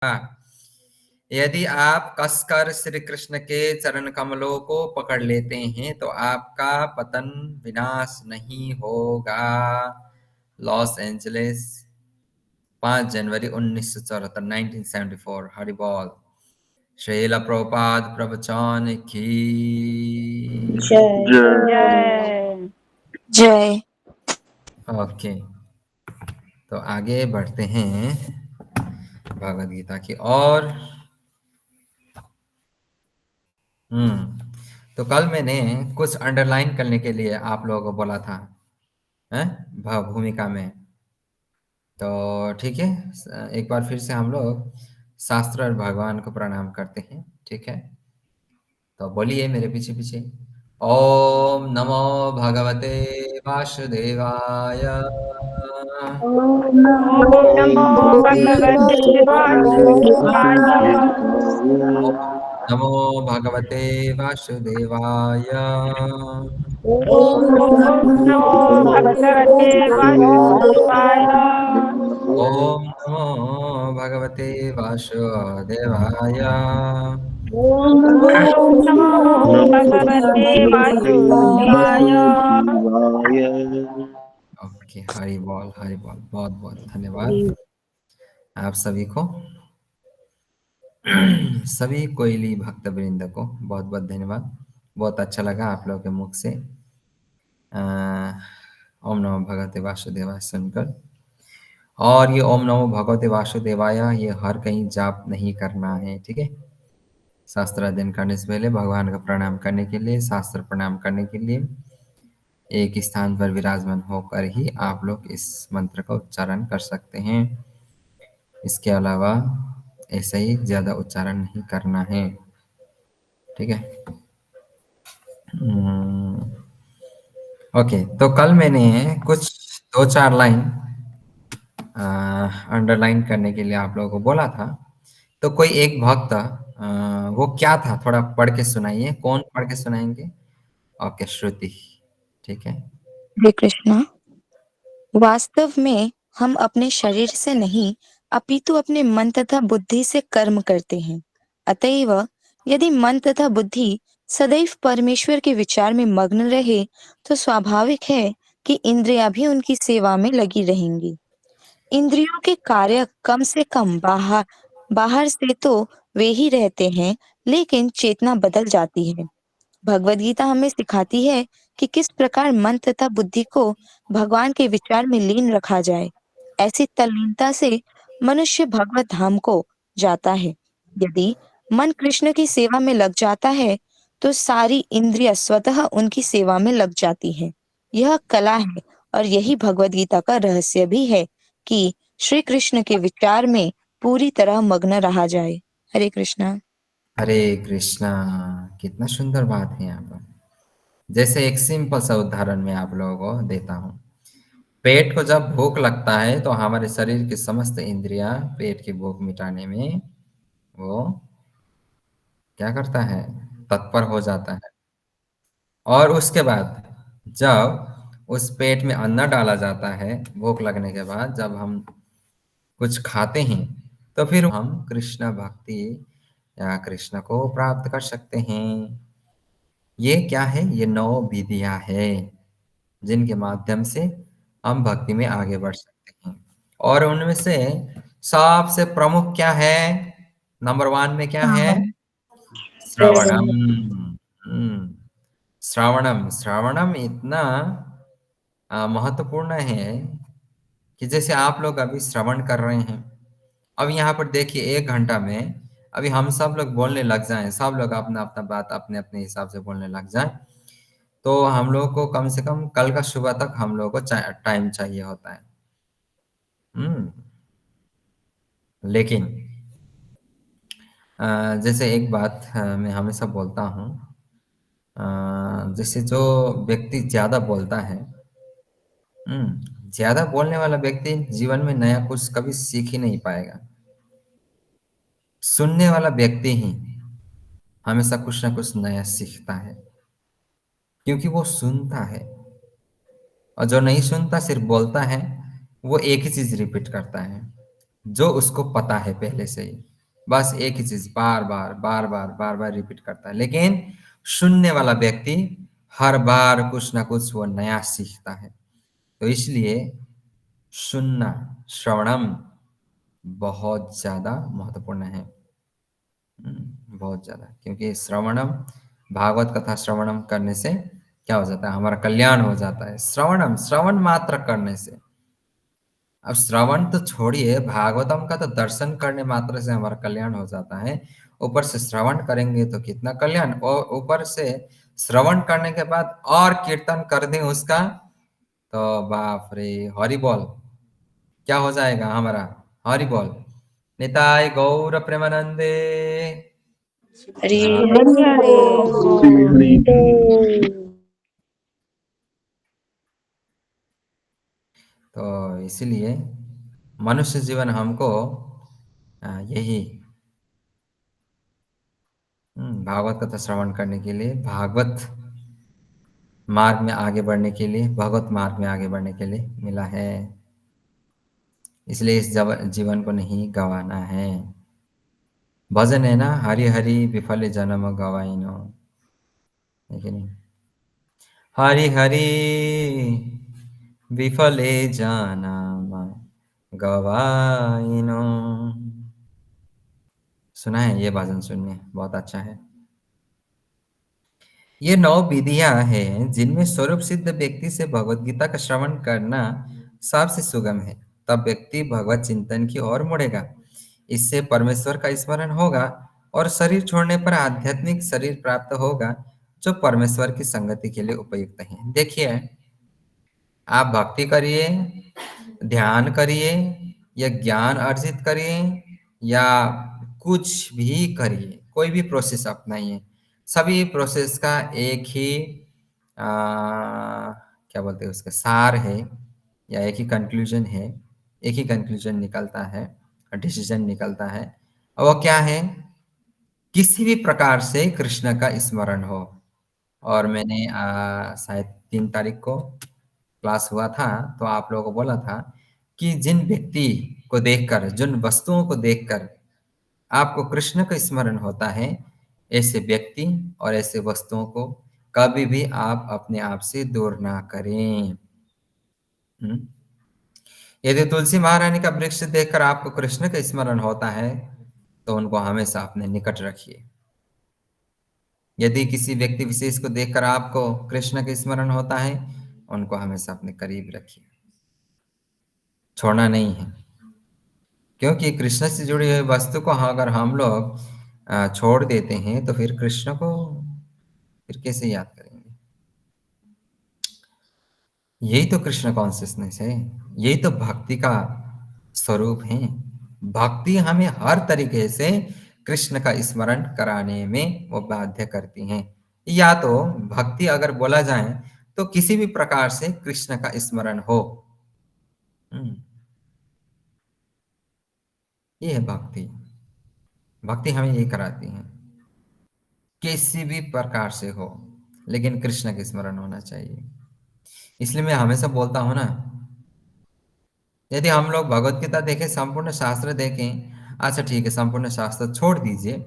हाँ, यदि आप कसकर श्री कृष्ण के चरण कमलों को पकड़ लेते हैं तो आपका पतन विनाश नहीं होगा। लॉस एंजलिस 5 जनवरी 1974 1974। हरि बोल। श्रील प्रभुपाद प्रवचन की जय जय। जय। ओके, तो आगे बढ़ते हैं भगवद गीता की ओर। तो कल मैंने कुछ अंडरलाइन करने के लिए आप लोगों को बोला था, हैं, भूमिका में। तो ठीक है, एक बार फिर से हम लोग शास्त्र और भगवान को प्रणाम करते हैं। ठीक है, तो बोलिए मेरे पीछे पीछे। ओम नमो भगवते वासुदेवाय। ओम ओम नमो भगवते वासुदेवाय। नमो भगवते वासुदेवाय। ओम नमो भगवते वासुदेवाय। ओम नमो भगवते वासुदेवाय। ओम नमो भगवते वासुदेवाय। ओके, हरि बोल हरि बोल। बहुत बहुत धन्यवाद आप सभी को। सभी कोयली भक्त वृंद को बहुत बहुत धन्यवाद। बहुत अच्छा लगा आप लोगों के मुख से ओम नमो भगवते वासुदेवाय सुनकर। और ये ओम नमो भगवते वासुदेवाय ये हर कहीं जाप नहीं करना है, ठीक है। शास्त्र अध्ययन करने से पहले भगवान का प्रणाम करने के लिए, शास्त्र प्रणाम करने के लिए एक स्थान पर विराजमान होकर ही आप लोग इस मंत्र का उच्चारण कर सकते हैं। इसके अलावा ऐसे ही ज़्यादा उच्चारण नहीं करना है, ठीक है। ओके, तो कल मैंने कुछ 2-4 लाइन अंडरलाइन करने के लिए आप लोगों को बोला था। तो कोई एक भक्त वो क्या था, थोड़ा पढ़ के सुनाइए। कौन पढ़ के सुनाएंगे? ओके, श्रुति, ठीक है। हरे कृष्णा। वास्तव में हम अपने शरीर से नहीं अपितु अपने मन तथा बुद्धि से कर्म करते हैं। अतएव यदि मन तथा बुद्धि सदैव परमेश्वर के विचार में मग्न रहे तो स्वाभाविक है कि इंद्रियां भी उनकी सेवा में लगी रहेंगी। इंद्रियों के कार्य कम से कम बाहर बाहर से तो वे ही रहते हैं, लेकिन चेतना बदल जाती है। भगवद गीता हमें सिखाती है कि किस प्रकार मन तथा बुद्धि को भगवान के विचार में लीन रखा जाए। ऐसी तल्लीनता से मनुष्य भगवत धाम को जाता है। यदि मन कृष्ण की सेवा में लग जाता है, तो सारी इंद्रियां स्वतः उनकी सेवा में लग जाती हैं। यह कला है और यही भगवद गीता का रहस्य भी है कि श्री कृष्ण के विचार में पूरी तरह मग्न रहा जाए। हरे कृष्णा। हरे कृष्णा। कितना सुंदर बात है यहाँ पर। जैसे एक सिंपल सा उदाहरण मैं आप लोगों को देता हूँ। पेट को जब भूख लगता है तो हमारे शरीर की समस्त इंद्रियां पेट की भूख मिटाने में वो क्या करता है, तत्पर हो जाता है। और उसके बाद जब उस पेट में अन्न डाला जाता है, भूख लगने के बाद जब हम कुछ खाते हैं, तो फिर हम कृष्ण भक्ति या कृष्ण को प्राप्त कर सकते हैं। ये क्या है? ये 9 विधियां है जिनके माध्यम से हम भक्ति में आगे बढ़ सकते हैं। और उनमें से सबसे प्रमुख क्या है? नंबर 1 में क्या है? श्रवणम। श्रवणम श्रवणम इतना महत्वपूर्ण है कि जैसे आप लोग अभी श्रवण कर रहे हैं। अब यहाँ पर देखिए, 1 घंटा में अभी हम सब लोग बोलने लग जाएं, सब लोग अपना अपना बात अपने अपने हिसाब से बोलने लग जाएं, तो हम लोग को कम से कम कल का सुबह तक हम लोग को टाइम चाहिए होता है। हम्म लेकिन जैसे एक बात मैं हमेशा बोलता हूँ, जैसे जो व्यक्ति ज्यादा बोलता है, ज्यादा बोलने वाला व्यक्ति जीवन में नया कुछ कभी सीख ही नहीं पाएगा। सुनने वाला व्यक्ति ही हमेशा कुछ ना कुछ नया सीखता है, क्योंकि वो सुनता है। और जो नहीं सुनता, सिर्फ बोलता है, वो एक ही चीज रिपीट करता है जो उसको पता है पहले से ही। बस एक ही चीज बार बार बार बार बार बार रिपीट करता है। लेकिन सुनने वाला व्यक्ति हर बार कुछ ना कुछ वो नया सीखता है। तो इसलिए सुनना, श्रवणम बहुत ज्यादा महत्वपूर्ण है। बहुत ज्यादा, क्योंकि श्रवणम, भागवत कथा श्रवणम करने से क्या हो जाता है, हमारा कल्याण हो जाता है। श्रवणम, श्रवण मात्र करने से। अब श्रवण तो छोड़िए, भागवतम का तो दर्शन करने मात्र से हमारा कल्याण हो जाता है। ऊपर से श्रवण करेंगे तो कितना कल्याण, और ऊपर से श्रवण करने के बाद और कीर्तन कर दें उसका, तो बाप रे, हरि बोल क्या हो जाएगा हमारा, हरि बोल। निताय गौर प्रेमानंदे। हरे हाँ, हरे हरे बोल। तो इसीलिए मनुष्य जीवन हमको यही भागवत कथा श्रवण करने के लिए, भागवत मार्ग में आगे बढ़ने के लिए, भगवत मार्ग में आगे बढ़ने के लिए मिला है। इसलिए इस जीवन को नहीं गंवाना है। भजन है ना, हरि हरि विफले जन्म गवाइनो, है कि नहीं? हरि हरि विफले जन्म गवाइनो। सुना है ये भजन? सुनिए, बहुत अच्छा है। ये 9 विधियां हैं जिनमें स्वरूप सिद्ध व्यक्ति से भगवत गीता का श्रवण करना सबसे सुगम है। तब व्यक्ति भगवत चिंतन की ओर मुड़ेगा। इससे परमेश्वर का स्मरण होगा और शरीर छोड़ने पर आध्यात्मिक शरीर प्राप्त होगा, जो परमेश्वर की संगति के लिए उपयुक्त है। देखिए, आप भक्ति करिए, ध्यान करिए, या ज्ञान अर्जित करिए, या कुछ भी करिए, कोई भी प्रोसेस अपनाइए, सभी प्रोसेस का एक ही क्या बोलते हैं उसका सार है, या एक ही कंक्लूजन है, एक ही कंक्लूजन निकलता है, डिसीजन निकलता है। और वो क्या है? किसी भी प्रकार से कृष्ण का स्मरण हो। और मैंने शायद 3 तारीख को क्लास हुआ था, तो आप लोगों को बोला था कि जिन व्यक्ति को देखकर, जिन वस्तुओं को देखकर आपको कृष्ण का स्मरण होता है, ऐसे व्यक्ति और ऐसे वस्तुओं को कभी भी आप अपने आप से दूर ना करें। हम्म? यदि तुलसी महारानी का वृक्ष देखकर आपको कृष्ण का स्मरण होता है, तो उनको हमेशा अपने निकट रखिए। यदि किसी व्यक्ति विशेष को देखकर आपको कृष्ण का स्मरण होता है, उनको हमेशा अपने करीब रखिए, छोड़ना नहीं है। क्योंकि कृष्ण से जुड़ी हुई वस्तु को अगर हम लोग छोड़ देते हैं, तो फिर कृष्ण को फिर कैसे याद करेंगे? यही तो कृष्ण कॉन्शियसनेस है, यही तो भक्ति का स्वरूप है। भक्ति हमें हर तरीके से कृष्ण का स्मरण कराने में वो बाध्य करती हैं। या तो भक्ति अगर बोला जाए तो किसी भी प्रकार से कृष्ण का स्मरण हो। हम्म, ये है भक्ति। भक्ति हमें ये कराती है, किसी भी प्रकार से हो, लेकिन कृष्ण का स्मरण होना चाहिए। इसलिए मैं हमेशा बोलता हूं ना, यदि हम लोग भगवत गीता देखें, संपूर्ण शास्त्र देखें, अच्छा ठीक है, संपूर्ण शास्त्र छोड़ दीजिए,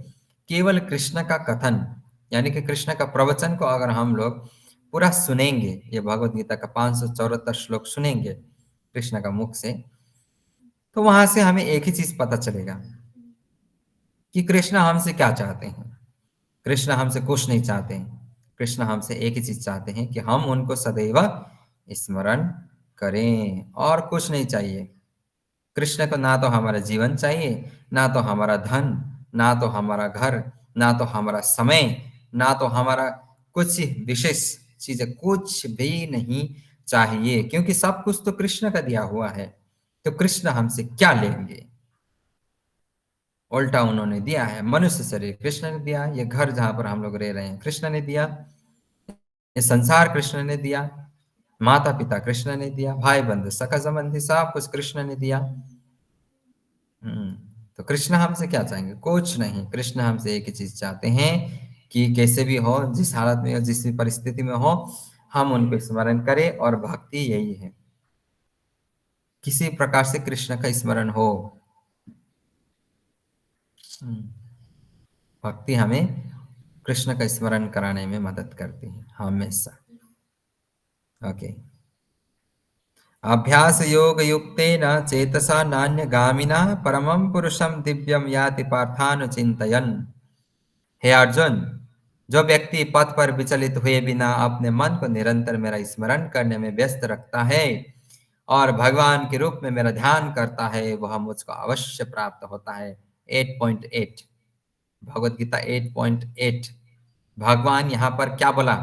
केवल कृष्ण का कथन यानी कि कृष्ण का प्रवचन को अगर हम लोग पूरा सुनेंगे, ये भगवत गीता का 574 श्लोक सुनेंगे कृष्ण का मुख से, तो वहां से हमें एक ही चीज पता चलेगा कि कृष्ण हमसे क्या चाहते हैं। कृष्ण हमसे कुछ नहीं चाहते हैं। कृष्ण हमसे एक ही चीज चाहते हैं कि हम उनको सदैव स्मरण करें, और कुछ नहीं चाहिए। कृष्ण को ना तो हमारा जीवन चाहिए, ना तो हमारा धन, ना तो हमारा घर, ना तो हमारा समय, ना तो हमारा कुछ विशेष चीजें, कुछ भी नहीं चाहिए, क्योंकि सब कुछ तो कृष्ण का दिया हुआ है। तो कृष्ण हमसे क्या लेंगे? उल्टा उन्होंने दिया है, मनुष्य शरीर कृष्ण ने दिया, ये घर जहां पर हम लोग रह रहे हैं कृष्ण ने दिया, ये संसार कृष्ण ने दिया, माता पिता कृष्ण ने दिया, भाई बंधु सखा संबंधी सब कुछ कृष्ण ने दिया। हम्म, तो कृष्ण हमसे क्या चाहेंगे? कुछ नहीं। कृष्ण हमसे एक ही चीज चाहते हैं कि कैसे भी हो, जिस हालत में हो, जिस भी परिस्थिति में हो, हम उनको स्मरण करें। और भक्ति यही है, किसी प्रकार से कृष्ण का स्मरण हो। भक्ति हमें कृष्ण का स्मरण कराने में मदद करती है हमेशा। ओके। अभ्यास योग युक्तेन चेतसा नान्यगामिना परमं पुरुषं दिव्यम याति पार्थानुचिन्तयन्। हे अर्जुन, जो व्यक्ति पथ पर विचलित हुए बिना अपने मन को निरंतर मेरा स्मरण करने में व्यस्त रखता है और भगवान के रूप में मेरा ध्यान करता है, वह मुझको अवश्य प्राप्त होता है। 8.8 भगवत गीता 8.8। भगवान यहाँ पर क्या बोला?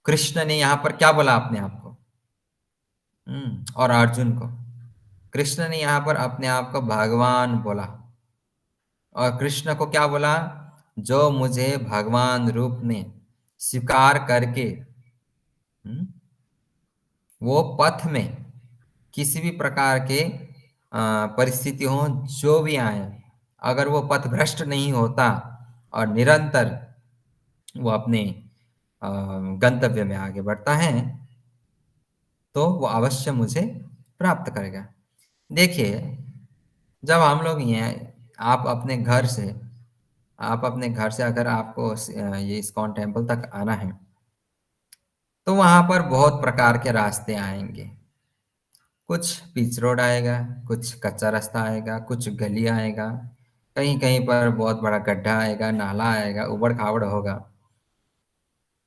कृष्ण ने यहाँ पर क्या बोला अपने आप को? और अर्जुन को कृष्ण ने यहाँ पर अपने आप को भगवान बोला, और कृष्ण को क्या बोला? जो मुझे भगवान रूप में स्वीकार करके वो पथ में किसी भी प्रकार के परिस्थिति हो, जो भी आए, अगर वो पथ भ्रष्ट नहीं होता और निरंतर वो अपने गंतव्य में आगे बढ़ता है, तो वो अवश्य मुझे प्राप्त करेगा। देखिए, जब हम लोग आप अपने घर से अगर आपको ये इस्कॉन टेम्पल तक आना है, तो वहां पर बहुत प्रकार के रास्ते आएंगे। कुछ पिच रोड आएगा, कुछ कच्चा रास्ता आएगा, कुछ गली आएगा, कहीं कहीं पर बहुत बड़ा गड्ढा आएगा, नाला आएगा, उबड़ खाबड़ होगा।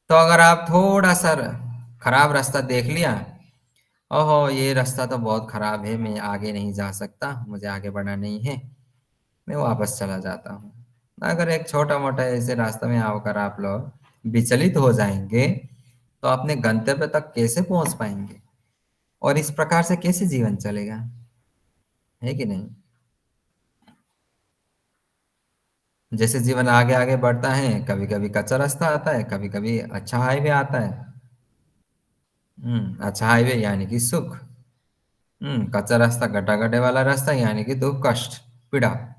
तो अगर आप थोड़ा सा खराब रास्ता देख लिया, ओहो ये रास्ता तो बहुत खराब है, मैं आगे नहीं जा सकता, मुझे आगे बढ़ना नहीं है, मैं वापस चला जाता हूँ। अगर एक छोटा मोटा ऐसे रास्ते में आकर आप लोग विचलित हो जाएंगे, तो अपने गंतव्य तक कैसे पहुंच पाएंगे? और इस प्रकार से कैसे जीवन चलेगा? है कि नहीं? जैसे जीवन आगे आगे बढ़ता है, कभी कभी कच्चा रास्ता आता है, कभी कभी अच्छा हाईवे आता है। अच्छा हाईवे यानी कि सुख। कच्चा रास्ता, गड्ढा गड्ढे वाला रास्ता यानी कि दुख, कष्ट, पीड़ा।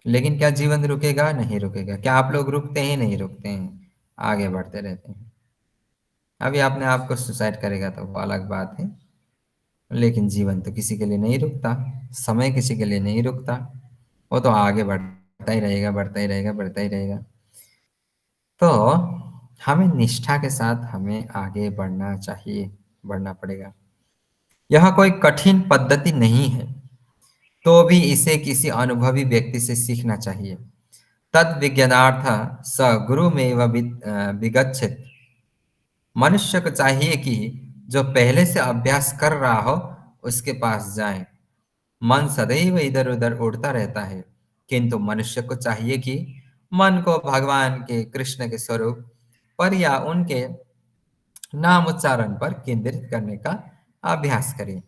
लेकिन क्या जीवन रुकेगा? नहीं रुकेगा। क्या आप लोग रुकते हैं? नहीं रुकते हैं, आगे बढ़ते रहते हैं। अभी आपने आपको सुसाइड करेगा तो वो अलग बात है, लेकिन जीवन तो किसी के लिए नहीं रुकता, समय किसी के लिए नहीं रुकता, वो तो आगे बढ़ता ही रहेगा, बढ़ता ही रहेगा, बढ़ता ही रहेगा। तो हमें निष्ठा के साथ हमें आगे बढ़ना चाहिए, बढ़ना पड़ेगा। यह कोई कठिन पद्धति नहीं है, तो भी इसे किसी अनुभवी व्यक्ति से सीखना चाहिए। तद विज्ञानार्थ स गुरुमेव विगच्छेत्। मनुष्य को चाहिए कि जो पहले से अभ्यास कर रहा हो उसके पास जाए। मन सदैव इधर उधर उड़ता रहता है, किंतु मनुष्य को चाहिए कि मन को भगवान के, कृष्ण के स्वरूप पर या उनके नाम उच्चारण पर केंद्रित करने का अभ्यास करे।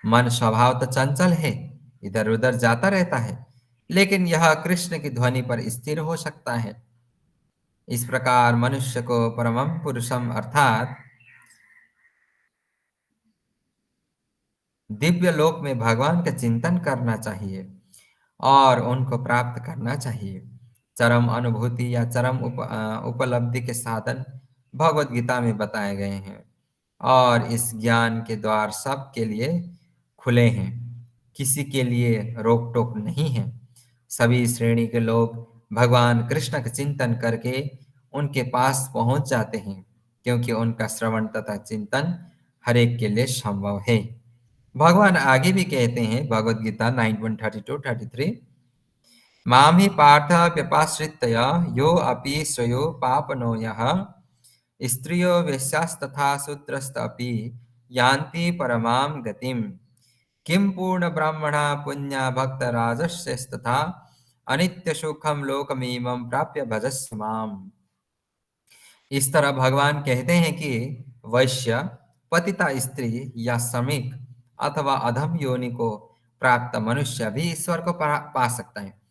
मन स्वभाव तो चंचल है, इधर उधर जाता रहता है, लेकिन यह कृष्ण की ध्वनि पर स्थिर हो सकता है। इस प्रकार मनुष्य को परमं पुरुषम अर्थात दिव्य लोक में भगवान का चिंतन करना चाहिए और उनको प्राप्त करना चाहिए। चरम अनुभूति या चरम उपलब्धि के साधन भगवत गीता में बताए गए हैं, और इस ज्ञान के द्वार सबके लिए खुले हैं, किसी के लिए रोक टोक नहीं है। सभी श्रेणी के लोग भगवान कृष्ण का चिंतन करके उनके पास पहुंच जाते हैं, क्योंकि उनका श्रवण तथा चिंतन हर एक के लिए संभव है। भगवान आगे भी कहते हैं, भगवत गीता 9:32-33, माम ही पार्थ व्यपाश्रित्य यो अपि श्रेयो पापनो यः स्त्रियो वेश्यास्तथा शूद्रस्त अपि यान्ति परमां गतिम किं पूर्ण ब्राह्मणा पुण्या भक्त राजस्यस्तथा अनित्य सुखम लोकमीमं प्राप्य भजस्व माम। इस तरह भगवान कहते हैं कि वैश्य, पतिता स्त्री या श्रमिक अथवा अधम योनि को प्राप्त मनुष्य भी ईश्वर को पा सकता है।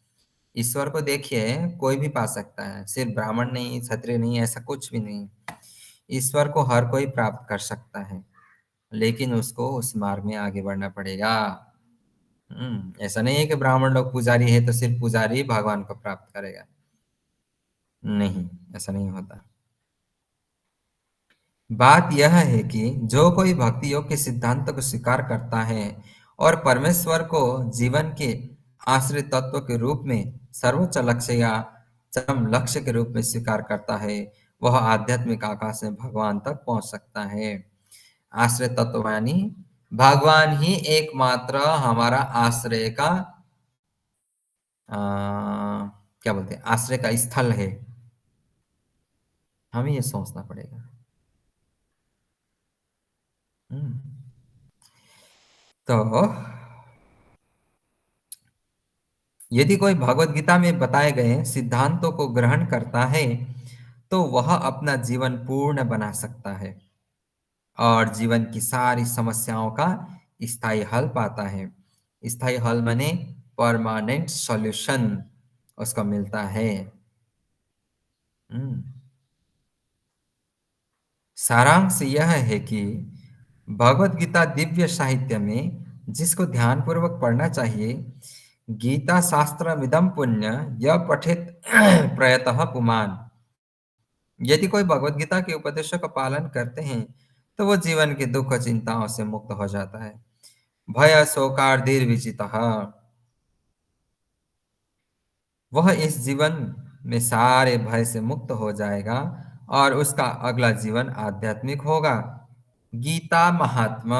ईश्वर को देखिए, कोई भी पा सकता है, सिर्फ ब्राह्मण नहीं, क्षत्रिय नहीं, ऐसा कुछ भी नहीं। ईश्वर को हर कोई प्राप्त कर सकता है, लेकिन उसको उस मार्ग में आगे बढ़ना पड़ेगा। ऐसा नहीं है कि ब्राह्मण लोग पुजारी है तो सिर्फ पुजारी ही भगवान को प्राप्त करेगा। नहीं, ऐसा नहीं होता। बात यह है कि जो कोई भक्ति योग के सिद्धांत को स्वीकार करता है और परमेश्वर को जीवन के आश्रित तत्व के रूप में सर्वोच्च लक्ष्य या चरम लक्ष्य के रूप में स्वीकार करता है, वह आध्यात्मिक आकाश में भगवान तक पहुंच सकता है। आश्रय तत्व यानी भगवान ही एकमात्र हमारा आश्रय का अ, क्या बोलते हैं, आश्रय का स्थल है। हमें ये सोचना पड़ेगा। हम्म, तो यदि कोई भगवत गीता में बताए गए सिद्धांतों को ग्रहण करता है तो वह अपना जीवन पूर्ण बना सकता है और जीवन की सारी समस्याओं का स्थायी हल पाता है। स्थायी हल माने परमानेंट सॉल्यूशन उसको मिलता है। हम्म, सारांश यह है कि भगवत गीता दिव्य साहित्य में जिसको ध्यानपूर्वक पढ़ना चाहिए, गीता शास्त्रमिदं पुण्य यः पठेत प्रयतः पुमान्। यदि कोई भगवत गीता के उपदेशों का पालन करते हैं तो वो जीवन के दुख चिंताओं से मुक्त हो जाता है। भय शोकार्दिर विजितः, वह इस जीवन में सारे भय से मुक्त हो जाएगा और उसका अगला जीवन आध्यात्मिक होगा। गीता महात्मा,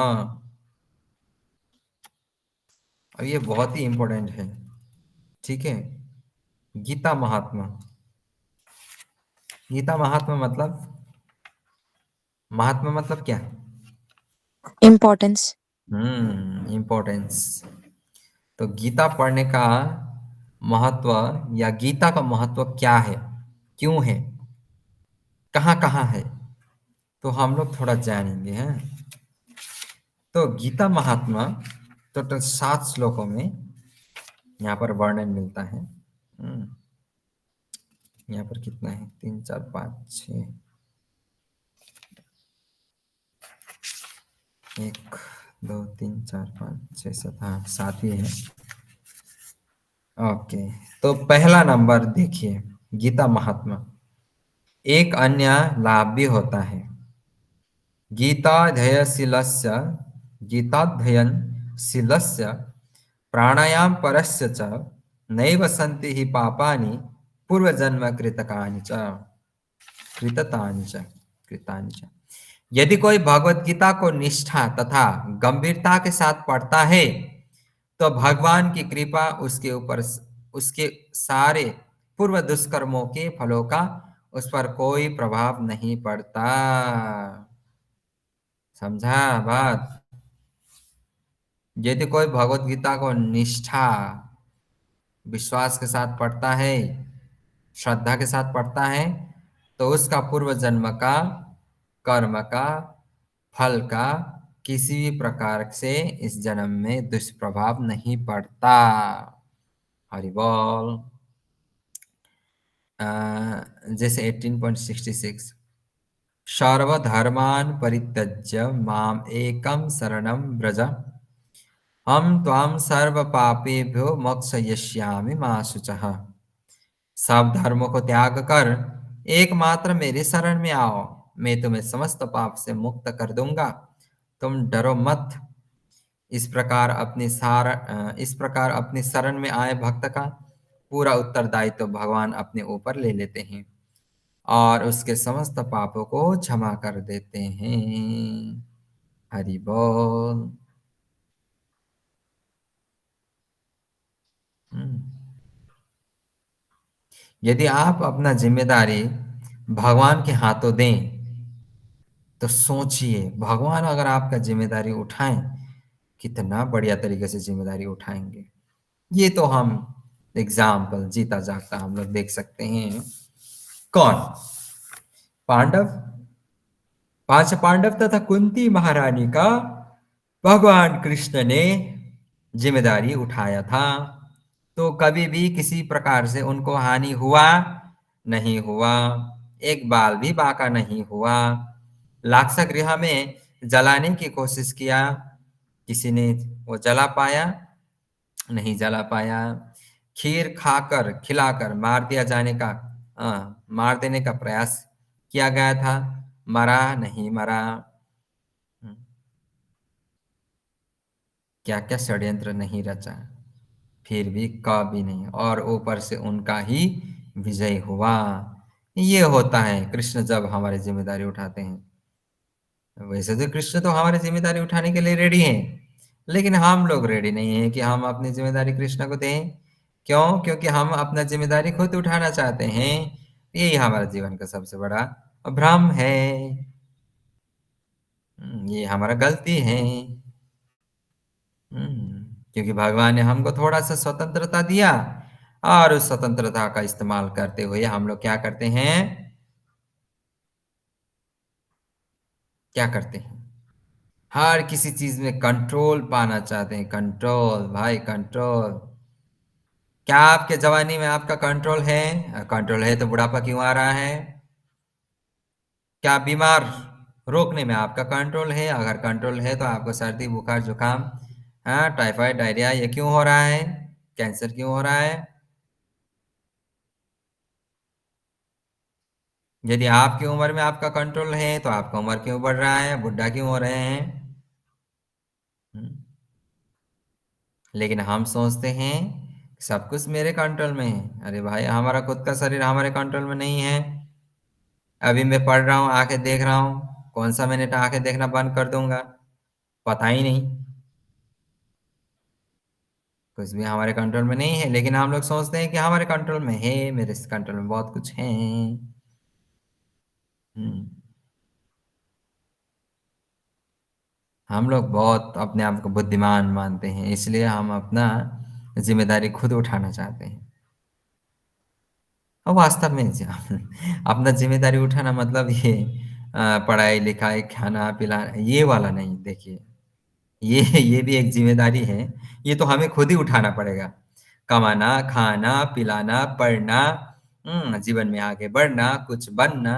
और ये बहुत ही इंपॉर्टेंट है। ठीक है, गीता महात्मा। गीता महात्मा मतलब, महात्मा मतलब क्या? इम्पोर्टेंस। इम्पोर्टेंस। तो गीता पढ़ने का महत्व या गीता का महत्व क्या है, क्यों है, कहाँ कहाँ है, तो हम लोग थोड़ा जानेंगे हैं। तो गीता महात्मा टोटल 7 श्लोकों में यहाँ पर वर्णन मिलता है। यहाँ पर कितना है, 3 4 5 6, 1 2 3 4 5 6 7, हाँ 7 ही है। ओके, तो पहला नंबर देखिए, गीता महात्मा। एक अन्य लाभ भी होता है। गीताध्ययनशीलस्य गीताध्ययनशीलस्य प्राणायाम परस्य च नैव सन्ति हि पापानि पूर्वजन्म कृतकानि च कृततानि च कृतानि च। यदि कोई भगवत गीता को निष्ठा तथा गंभीरता के साथ पढ़ता है तो भगवान की कृपा उसके ऊपर, उसके सारे पूर्व दुष्कर्मों के फलों का उस पर कोई प्रभाव नहीं पड़ता। समझा बात? यदि कोई भगवत गीता को निष्ठा विश्वास के साथ पढ़ता है, श्रद्धा के साथ पढ़ता है, तो उसका पूर्व जन्म का कर्म का फल का किसी भी प्रकार से इस जन्म में दुष्प्रभाव नहीं पड़ता। हरि बोल। जैसे 18.66, सर्वधर्मान् परित्यज्य माम एकम शरणं व्रज, हम त्वां सर्व पापेभ्यो मोक्षयिष्यामि मा शुचः। सब धर्मों को त्याग कर एकमात्र मेरे शरण में आओ, मैं तुम्हें समस्त पाप से मुक्त कर दूंगा, तुम डरो मत। इस प्रकार अपनी शरण में आए भक्त का पूरा उत्तरदायित्व तो भगवान अपने ऊपर ले लेते हैं और उसके समस्त पापों को क्षमा कर देते हैं। हरि बोल। हम्म। यदि आप अपना जिम्मेदारी भगवान के हाथों दें तो सोचिए, भगवान अगर आपका जिम्मेदारी उठाएं, कितना बढ़िया तरीके से जिम्मेदारी उठाएंगे। ये तो हम एग्जाम्पल जीता जागता हम लोग देख सकते हैं। कौन? पांडव। 5 पांडव तथा कुंती महारानी का भगवान कृष्ण ने जिम्मेदारी उठाया था, तो कभी भी किसी प्रकार से उनको हानि हुआ नहीं हुआ, एक बाल भी बाका नहीं हुआ। लाक्षागृह में जलाने की कोशिश किया, किसी ने वो जला पाया? नहीं जला पाया। खीर खाकर खिलाकर मार देने का प्रयास किया गया था, मरा नहीं मरा। क्या क्या षड्यंत्र नहीं रचा। फिर भी कभी नहीं, और ऊपर से उनका ही विजय हुआ। ये होता है कृष्ण जब हमारी ज़िम्मेदारी उठाते हैं। वैसे तो कृष्ण तो हमारी ज़िम्मेदारी उठाने के लिए रेडी हैं, लेकिन हम लोग रेडी नहीं हैं कि हम अपनी ज़िम्मेदारी कृष्ण को दें। क्यों? क्योंकि हम अपना ज़िम्मेदारी खुद उठाना चाहते हैं। यही हमारा जीवन का सबसे बड़ा भ्रम है। ये हमारा गलती है। क्योंकि भगवान ने हमको थोड़ा-सा स्वतंत्रता दिया, और उस स्वतंत्रता का इस्तेमाल करते हुए हम लोग क्या करते हैं? क्या करते हैं? हर किसी चीज़ में कंट्रोल पाना चाहते हैं, कंट्रोल, भाई कंट्रोल। क्या आपके जवानी में आपका कंट्रोल है? कंट्रोल है तो बुढ़ापा क्यों आ रहा है? क्या बीमार रोकने में आपका कंट्रोल है? अगर कंट्रोल है तो आपको सर्दी, बुखार, जुकाम, हाँ, टाइफाइड, डायरिया ये क्यों हो रहा है? कैंसर क्यों हो रहा है? यदि आपकी उम्र में आपका कंट्रोल है तो आपका उम्र क्यों बढ़ रहा है? बुढ़ा क्यों हो रहे हैं? हम्म, लेकिन हम सोचते हैं सब कुछ मेरे कंट्रोल में है। अरे भाई, हमारा खुद का शरीर हमारे कंट्रोल में नहीं है। अभी मैं पढ़ रहा हूँ, आंखें देख रहा हूँ, कौन सा मिनट आंखें देखना बंद कर दूंगा? पता ही नहीं। कुछ भी हमारे कंट्रोल में नहीं है, लेकिन हम लोग सोचते हैं कि हमारे कंट्रोल में है, मेरे कंट्रोल में बहुत कुछ है। हम्म, हम लोग बहुत अपने आप को बुद्धिमान मानते हैं, इसलिए हम अपना जिम्मेदारी खुद उठाना चाहते हैं। और वास्तव में अपना जिम्मेदारी उठाना मतलब ये पढ़ाई लिखाई खाना पिलाना ये वाला नहीं। देखिए, ये भी एक जिम्मेदारी है। ये तो हमें खुद ही उठाना पड़ेगा। कमाना, खाना, पिलाना, पढ़ना, जीवन में आगे बढ़ना, कुछ बनना,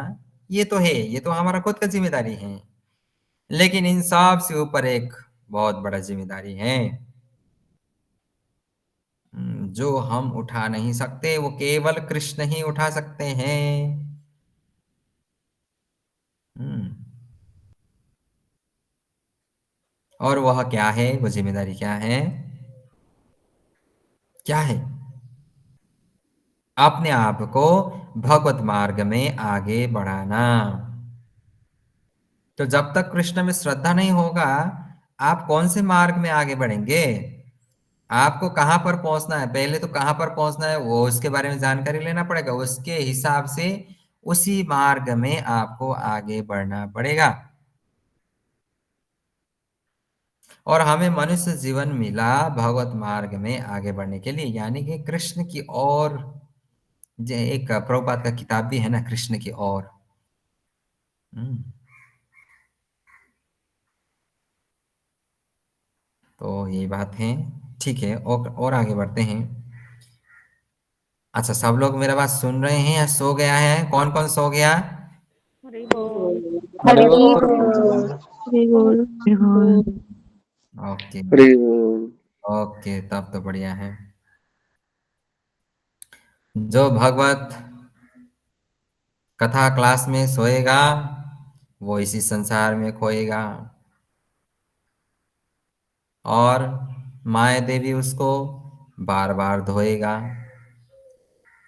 ये तो है, ये तो हमारा खुद का जिम्मेदारी है। लेकिन इन सब से ऊपर एक बहुत बड़ा जिम्मेदारी है, जो हम उठा नहीं सकते, वो केवल कृष्ण ही उठा सकते हैं। हम्म, और वह क्या है? वो जिम्मेदारी क्या है? क्या है? अपने आप को भगवत मार्ग में आगे बढ़ाना। तो जब तक कृष्ण में श्रद्धा नहीं होगा, आप कौन से मार्ग में आगे बढ़ेंगे? आपको कहाँ पर पहुंचना है? पहले तो कहाँ पर पहुंचना है वो उसके बारे में जानकारी लेना पड़ेगा। उसके हिसाब से उसी मार्ग में आपको आगे बढ़ना पड़ेगा। और हमें मनुष्य जीवन मिला भगवत मार्ग में आगे बढ़ने के लिए, यानी कि कृष्ण की ओर। एक प्रभुपाद का किताब भी है ना, कृष्ण की ओर। हम्म, तो ये बात है। ठीक है, और आगे बढ़ते हैं। अच्छा, सब लोग मेरा बात सुन रहे हैं या सो गया है? कौन कौन सो गया? हरि बोल। हरि हरि बोल। बोल। हरि बोल। ओके। हरि बोल। ओके, तब तो बढ़िया है। जो भगवत कथा क्लास में सोएगा वो इसी संसार में खोएगा, और माया देवी उसको बार बार धोएगा,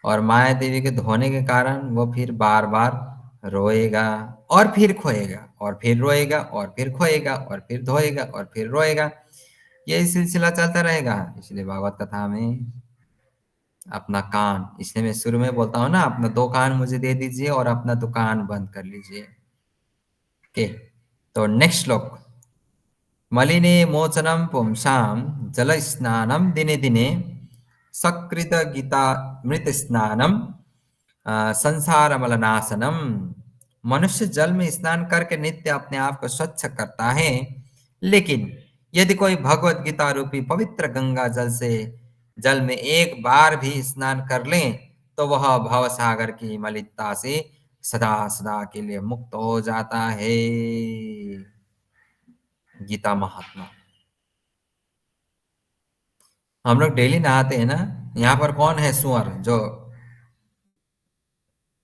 और माया देवी के धोने के कारण वो फिर बार बार रोएगा, और फिर खोएगा, और फिर रोएगा, और फिर खोएगा, और फिर धोएगा, और फिर रोएगा। यही सिलसिला चलता रहेगा। इसलिए भागवत कथा में अपना कान, इसलिए मैं शुरू में बोलता हूँ ना, अपना दो कान मुझे दे दीजिए और अपना दुकान बंद कर लीजिए। ओके, तो नेक्स्ट श्लोक। मलिने मोचनम पुंसां जल स्नानम दिने दिने सकृत गीता मृत स्नानम संसार मलनाशनम। मनुष्य जल में स्नान करके नित्य अपने आप को स्वच्छ करता है, लेकिन यदि कोई भगवत गीता रूपी पवित्र गंगा जल में एक बार भी स्नान कर ले, तो वह भव सागर की मलिनता से सदा सदा के लिए मुक्त हो जाता है। गीता महात्मा। हम लोग डेली नहाते हैं ना। यहाँ पर कौन है सुअर जो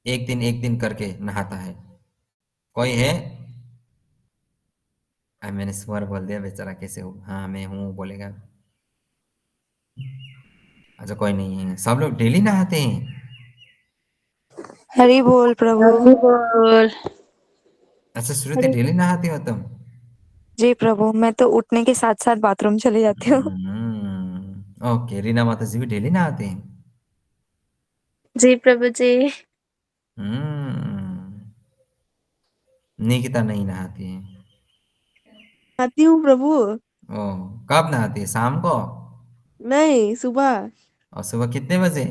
एक दिन करके नहाता है? कोई है? मैंने सुअर बोल दिया, बेचारा कैसे हो? हाँ मैं हूँ बोलेगा। अच्छा, कोई नहीं है। सब लोग डेली नहाते हैं? हरि बोल प्रभु। हरि बोल। अच्छा श्रुति, हरि डेली नहाती हो तुम? जी प्रभु, मैं तो उठने के साथ साथ बाथरूम चले जाती हूँ। ओके, रीना माता जी भी डेली नहाते हैं? जी प्रभु जी। हम्म निकिता नहीं नहाती है? आती हूँ प्रभु। ओह, कब नहाती है? शाम को? नहीं, सुबह। और सुबह कितने बजे?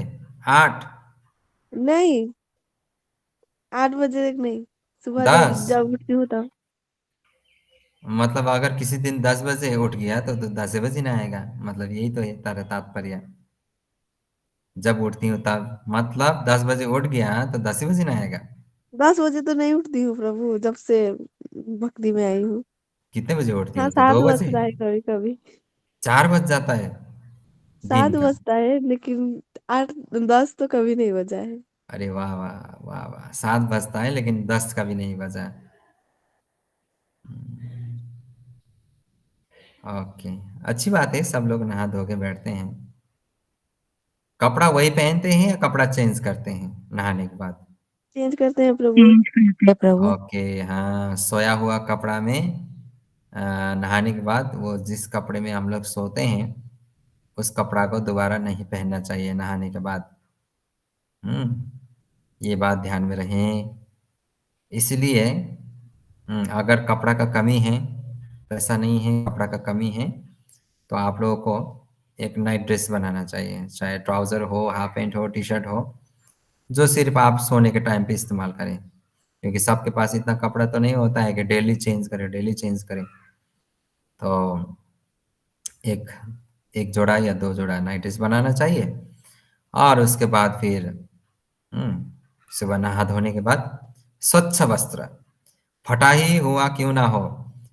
8? नहीं, 8 बजे तक नहीं। सुबह जब 10? जब उठती हूँ तब। मतलब अगर किसी दिन 10 बजे उठ गया तो 10 बजे नहाएगा, मतलब यही तो है तारा तात्पर्य। जब उठती हूँ तब मतलब 10 बजे उठ गया तो 10 ही बजे नहाएगा। 10 बजे तो नहीं उठती हूँ प्रभु, जब से भक्ति में आई हूँ। कितने बजे उठती हाँ, हो? तो 7 2 बजे? बजता है कभी कभी। 4 बज जाता है 7 दिन का? बजता है, लेकिन 8-10 तो कभी नहीं बजा है। अरे वाह वाह वाह वाह, 7 बजता है लेकिन 10 का भी नहीं बजा। ओके, अच्छी बात है, सब लोग नहा धो के बैठते हैं। कपड़ा वही पहनते हैं या कपड़ा चेंज करते हैं नहाने के बाद? चेंज करते हैं प्रभु। हे प्रभु। ओके, हाँ, सोया हुआ कपड़ा में नहाने के बाद वो जिस कपड़े में हम लोग सोते हैं उस कपड़ा को दोबारा नहीं पहनना चाहिए नहाने के बाद। ये बात ध्यान में रहें। इसलिए अगर कपड़ा का कमी है तो ऐसा नहीं है कपड़ा का कमी है तो आप लोगों को एक नाइट ड्रेस बनाना चाहिए, चाहे ट्राउज़र हो, हाफ पैंट हो, टी शर्ट हो, जो सिर्फ आप सोने के टाइम पे इस्तेमाल करें, क्योंकि सबके पास इतना कपड़ा तो नहीं होता है कि डेली चेंज करें, डेली चेंज करें। तो एक एक जोड़ा या 2 जोड़ा नाइट ड्रेस बनाना चाहिए और उसके बाद फिर सुबह नहा धोने के बाद स्वच्छ वस्त्र, फटा ही हुआ क्यों ना हो,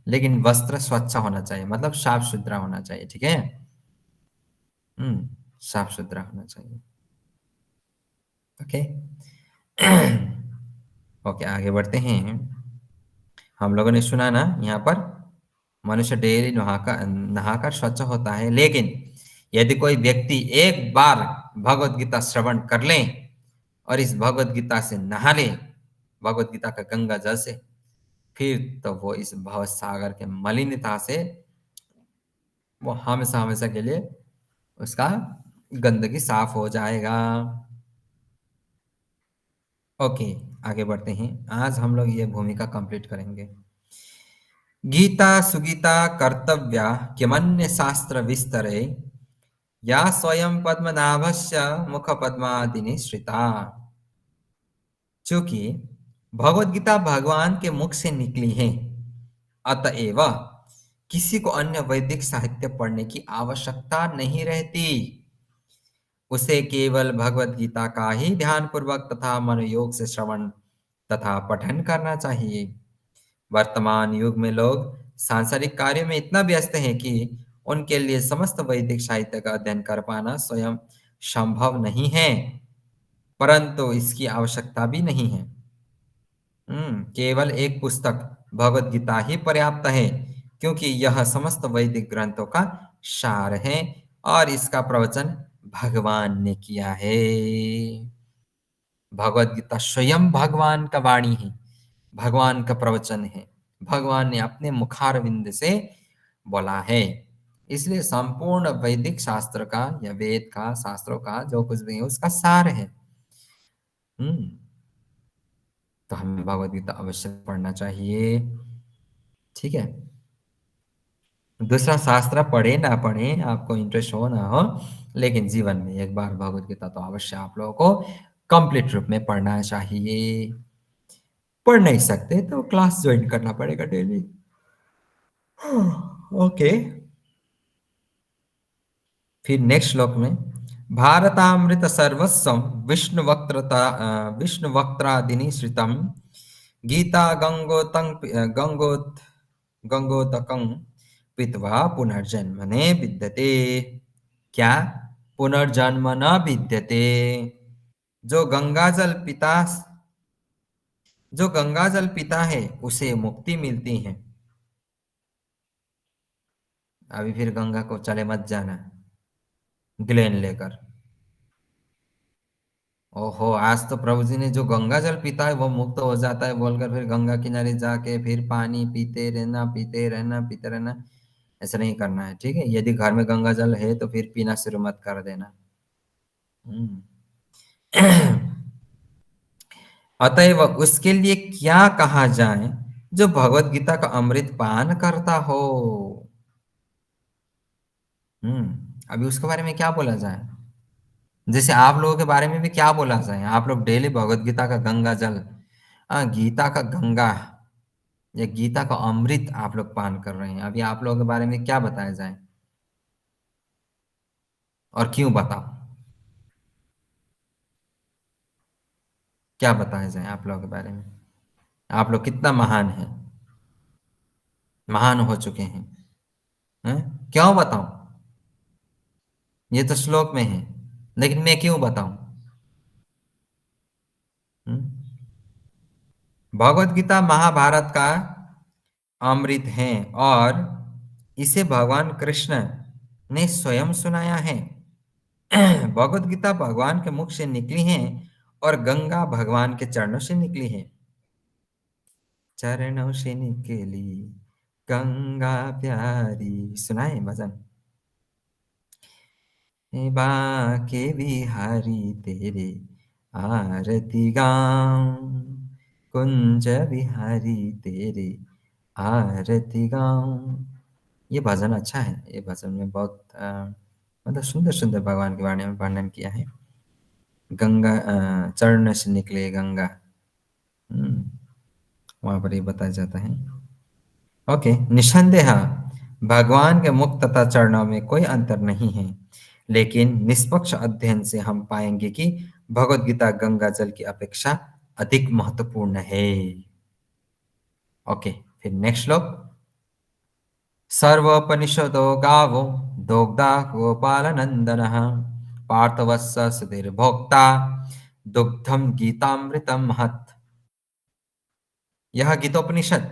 लेकिन वस्त्र स्वच्छ होना चाहिए, मतलब साफ सुथरा होना चाहिए, ठीक है? साफ सुथरा होना चाहिए। ओके। ओके, आगे बढ़ते हैं। हम लोगों ने सुना ना यहाँ पर मनुष्य डेली नहाकर नहाकर स्वच्छ होता है, लेकिन यदि कोई व्यक्ति एक बार भगवत गीता श्रवण कर ले और इस भगवत गीता से नहा ले, भगवत गीता का गंगा जल से, फिर तो वो इस भव सागर के मलिनता से वो हमेशा हमेशा के लिए उसका गंदगी साफ हो जाएगा। ओके, आगे बढ़ते हैं। आज हम लोग ये भूमिका कंप्लीट करेंगे। गीता सुगीता कर्तव्या किमन्य शास्त्र विस्तरे या स्वयं पद्मनाभस्य मुख पद्मादिनी श्रिता। चूंकि भगवत गीता भगवान के मुख से निकली है, अतएव किसी को अन्य वैदिक साहित्य पढ़ने की आवश्यकता नहीं रहती। उसे केवल भगवत गीता का ही ध्यानपूर्वक तथा मनोयोग से श्रवण तथा पठन करना चाहिए। वर्तमान युग में लोग सांसारिक कार्य में इतना व्यस्त हैं कि उनके लिए समस्त वैदिक साहित्य का अध्ययन कर पाना स्वयं संभव नहीं है, परंतु इसकी आवश्यकता भी नहीं है। केवल एक पुस्तक भगवत गीता ही पर्याप्त है, क्योंकि यह समस्त वैदिक ग्रंथों का सार है और इसका प्रवचन भगवान ने किया है। भगवत गीता स्वयं भगवान का वाणी है, भगवान का प्रवचन है, भगवान ने अपने मुखारविंद से बोला है। इसलिए संपूर्ण वैदिक शास्त्र का या वेद का, शास्त्रों का जो कुछ भी है उसका सार है। हम्म तो हमें भगवत गीता अवश्य पढ़ना चाहिए, ठीक है? दूसरा शास्त्र पढ़े ना पढ़े, आपको इंटरेस्ट हो ना हो, लेकिन जीवन में एक बार भगवत गीता तो अवश्य आप लोगों को कंप्लीट रूप में पढ़ना चाहिए। पढ़ नहीं सकते तो क्लास ज्वाइन करना पड़ेगा डेली। ओके, फिर नेक्स्ट श्लोक में भारतामृत सर्वस्व विष्णु वक्त्रता विष्णु वक्त्रादिनी श्रितम गीता गंगोतकं पीत्वा पुनर्जन्म ने विद्यते। क्या? पुनर्जन्म न विद्यते। जो गंगाजल पिता जो गंगाजल पीता है उसे मुक्ति मिलती है। अभी फिर गंगा को चले मत जाना ग्लेन लेकर, ओहो! आज तो प्रभु जी ने जो गंगा जल पीता है वो मुक्त हो जाता है बोलकर फिर गंगा किनारे जाके फिर पानी पीते रहना, पीते रहना, पीते रहना, ऐसा नहीं करना है, ठीक है? यदि घर में गंगा जल है तो फिर पीना शुरू मत कर देना। हुँ। अतएव उसके लिए क्या कहा जाए जो भगवत गीता का अमृत पान करता हो? अभी उसके बारे में क्या बोला जाए? जैसे आप लोगों के बारे में भी क्या बोला जाए? आप लोग डेली भगवत गीता का गंगा जल गीता का गंगा या गीता का अमृत आप लोग पान कर रहे हैं। अभी आप लोगों के बारे में क्या बताया जाए? और क्यों बताओ? क्या बताया जाए आप लोगों के बारे में? आप लोग कितना महान हैं, महान हो चुके हैं, हैं? क्यों बताऊं? ये तो श्लोक में है, लेकिन मैं क्यों बताऊं? हम्म? भगवत गीता महाभारत का अमृत है और इसे भगवान कृष्ण ने स्वयं सुनाया है। भगवत गीता भगवान के मुख से निकली है और गंगा भगवान के चरणों से निकली है। चरणों से निकली गंगा प्यारी, सुनाए भजन। बाके बिहारी तेरे आरती गाऊं, कुंज बिहारी तेरे आरती गाऊं। ये भजन अच्छा है। ये भजन में बहुत मतलब सुंदर सुंदर भगवान के बारे में वर्णन किया है। गंगा चरण से निकले गंगा, वहां पर ये बताया जाता है। ओके, निसंदेह भगवान के मुख तथा चरणों में कोई अंतर नहीं है, लेकिन निष्पक्ष अध्ययन से हम पाएंगे कि भगवत गीता गंगा जल की अपेक्षा अधिक महत्वपूर्ण है। ओके, फिर नेक्स्ट श्लोक। सर्वोपनिषदो गावो दोग्धा गोपाल नंदन पार्थवत्स सुधीर्भोक्ता दुग्धम गीतामृतम महत्। यह गीतोपनिषद,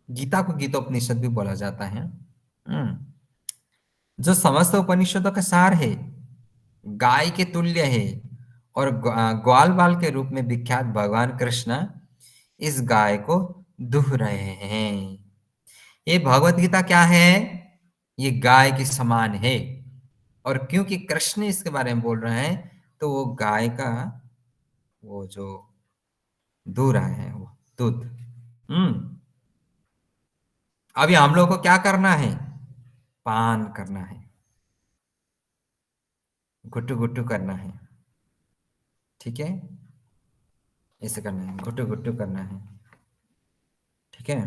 गीता को गीतोपनिषद भी बोला जाता है, जो समस्त उपनिषदों का सार है, गाय के तुल्य है और ग्वाल बाल के रूप में विख्यात भगवान कृष्ण इस गाय को दुह रहे हैं। ये भगवत गीता क्या है? ये गाय के समान है। और क्योंकि कृष्ण इसके बारे में बोल रहे हैं तो वो गाय का वो जो दूह रहे हैं वो दूध। अभी हम लोग को क्या करना है? पान करना है, गुट्टू गुट्टू करना है, ठीक है? ऐसे करना है, गुट्टू गुट्टू करना है, ठीक है?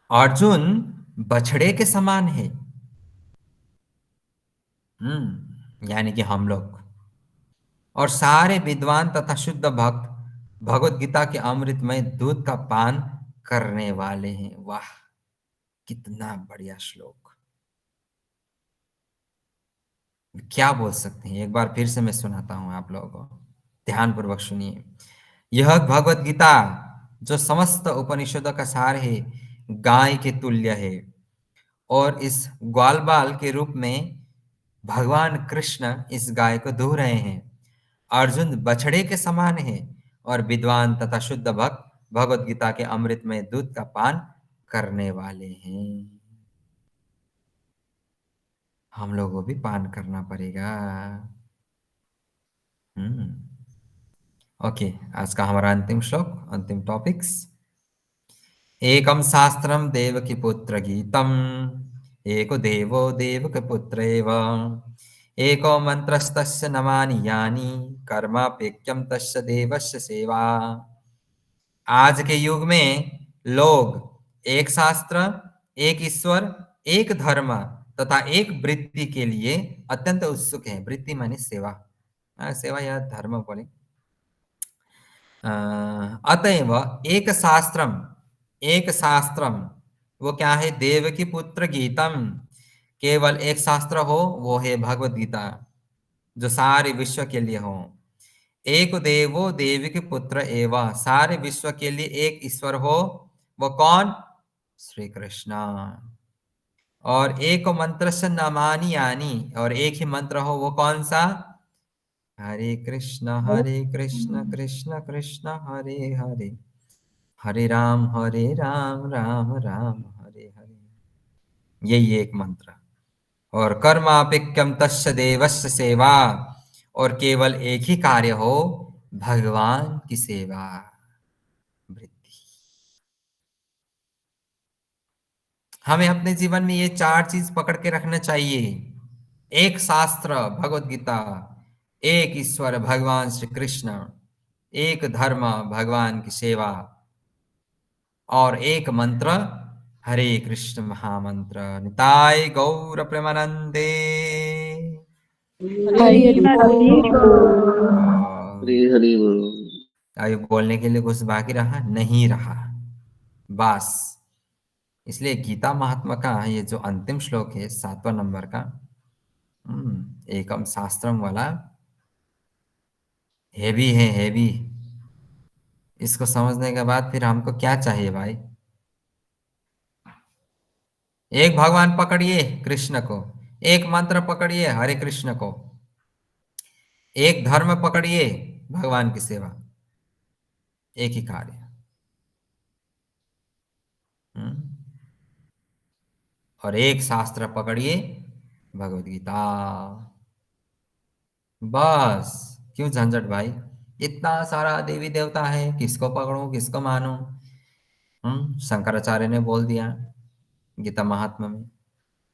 अर्जुन बछड़े के समान है, यानी कि हम लोग, और सारे विद्वान तथा शुद्ध भक्त भगवत गीता के अमृतमय दूध का पान करने वाले हैं। वाह, कितना बढ़िया श्लोक! क्या बोल सकते हैं? एक बार फिर से मैं सुनाता हूं आप लोगों को, ध्यान पूर्वक सुनिए। यह भगवत गीता जो समस्त उपनिषदों का सार है, गाय के तुल्य है और इस ग्वाल बाल के रूप में भगवान कृष्ण इस गाय को दुह रहे हैं। अर्जुन बछड़े के समान है और विद्वान तथा शुद्ध भक्त भगवत गीता के अमृतमय दूध का पान करने वाले हैं। हम लोगों को भी पान करना पड़ेगा। ओके, आज का हमारा अंतिम श्लोक, अंतिम टॉपिक्स। एकम शास्त्रम देवकी पुत्र गीतम, एको देवो देवकी पुत्र एव, एको मंत्रस्तस्य नमानि यानि, कर्मापेक्यम तस्य देवस्य सेवा। आज के युग में लोग एक शास्त्र, एक ईश्वर, एक धर्म तथा एक वृत्ति के लिए अत्यंत उत्सुक हैं। वृत्ति माने सेवा, सेवा या धर्म बोले। अतएव एक शास्त्रम वो क्या है? देव की पुत्र गीतम, केवल एक शास्त्र हो वो है भगवत गीता, जो सारे विश्व के लिए हो। एक देवो देवी के पुत्र एवं, सारे विश्व के लिए एक ईश्वर हो, वो कौन? श्री कृष्ण। और एक मंत्र से नमानि यानी, और एक ही मंत्र हो, वो कौन सा? हरे कृष्ण कृष्ण कृष्ण हरे हरे, हरे राम राम राम हरे हरे। यही एक मंत्र। और कर्मापिक्यम तस्य देवस्य सेवा, और केवल एक ही कार्य हो, भगवान की सेवा वृद्धि। हमें अपने जीवन में ये 4 चीज पकड़ के रखना चाहिए। एक शास्त्र भगवत गीता, एक ईश्वर भगवान श्री कृष्ण, एक धर्म भगवान की सेवा, और एक मंत्र हरे कृष्ण महामंत्र। निताय गौर प्रेमानंदे। हरी हरी हरि बोल। बोल। हरी हरी बोल। अभी बोलने के लिए कुछ बाकी रहा नहीं रहा बस। इसलिए गीता महात्मा का ये जो अंतिम श्लोक है 7वां नंबर का, एकम शास्त्रम वाला, हेवी है हेवी। इसको समझने के बाद फिर हमको क्या चाहिए भाई? एक भगवान पकड़िए कृष्ण को, एक मंत्र पकड़िए हरे कृष्ण को, एक धर्म पकड़िए भगवान की सेवा, एक ही कार्य। और एक शास्त्र पकड़िए भगवत गीता। बस क्यों झंझट भाई? इतना सारा देवी देवता है, किसको पकड़ूं किसको मानूं? शंकराचार्य ने बोल दिया गीता महात्मा में,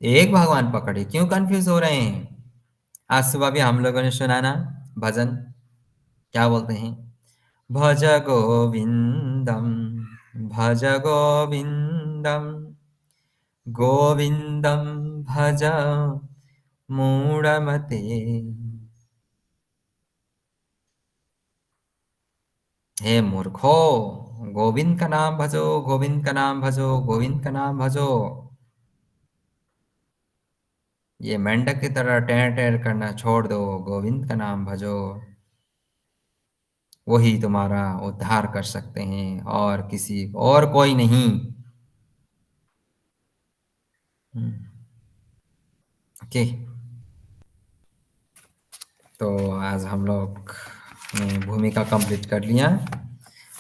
एक भगवान पकड़े, क्यों कंफ्यूज हो रहे हैं? आज सुबह भी हम लोगों ने सुना ना भजन, क्या बोलते हैं? भज गोविंदम, भज गोविंदम, गोविंदम भज मूढ़मते। हे मूर्खो, गोविंद का नाम भजो, गोविंद का नाम भजो, गोविंद का नाम भजो। ये मेंढक की तरह टेर टेर करना छोड़ दो, गोविंद का नाम भजो। वही तुम्हारा उद्धार कर सकते हैं, और किसी और कोई नहीं। ओके, तो आज हम लोग ने भूमिका कंप्लीट कर लिया।